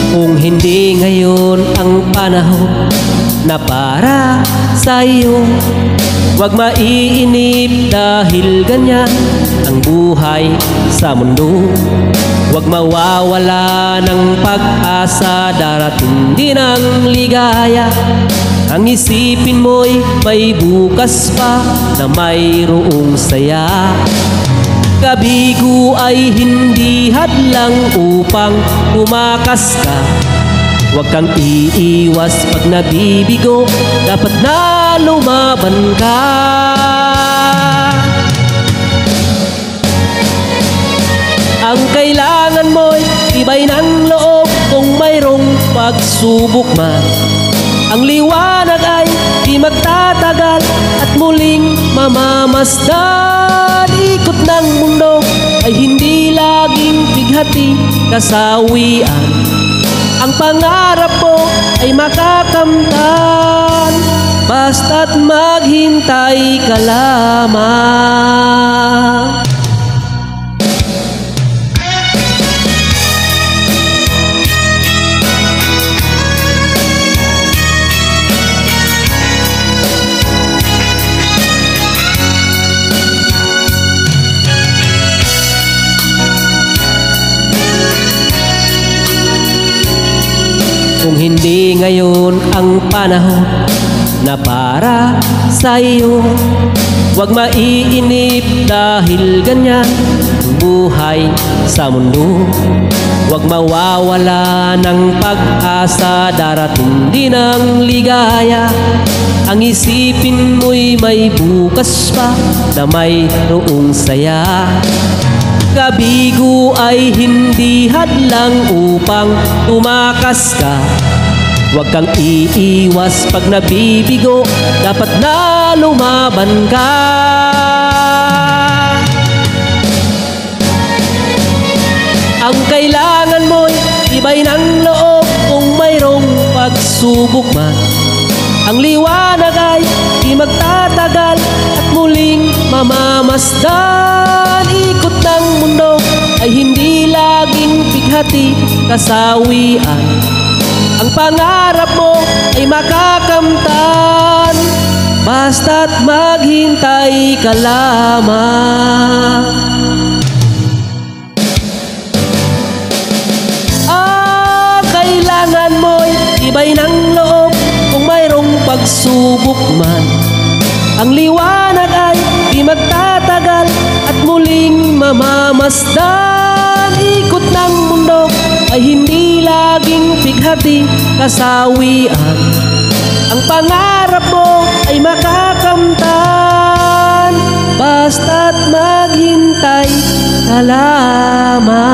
Kung hindi ngayon ang panahon na para sa'yo, huwag maiinip dahil ganyan ang buhay sa mundo. Huwag mawawala ng pag-asa, darating din ang ligaya. Ang isipin mo'y may bukas pa na mayroong saya. Kabigo ay hindi hadlang upang tumakas ka. Huwag kang iiwas pag nabibigo, dapat na lumaban ka. Ang kailangan mo'y tibay ng loob kung mayroong pagsubok man. Ang liwanag ay di magtatagal at muling mamamasdan. Ikot ng mundo ay hindi laging bighati kasawian. Ang pangarap mo ay makakamtan, basta't maghintay ka lamang. Kung hindi ngayon ang panahon na para sa'yo, huwag maiinip dahil ganyan ang buhay sa mundo. Huwag mawawala ng pag-asa, darating din ang ligaya. Ang isipin mo'y may bukas pa na mayroong saya. Kabigo ay hindi hadlang upang tumakas ka. Huwag kang iiwas pag nabibigo, dapat na lumaban ka. Ang kailangan mo'y tibay ng loob kung mayroong pagsubok man. Ang liwanag ay di magtatagal at muling mamamasdan. Ikot ng mundo ay hindi laging bighati kasawian. Ang pangarap mo ay makakamtan, basta't maghintay ka lamang. Ang kailangan mo'y tibay ng loob kung mayroong pagsubok man. Ang liwanag ay di magtatagal at muling mamamasdan. Ikot ng mundo ay hindi laging bighati kasawian. Ang pangarap mo ay makakamtan, basta't maghintay ka lamang.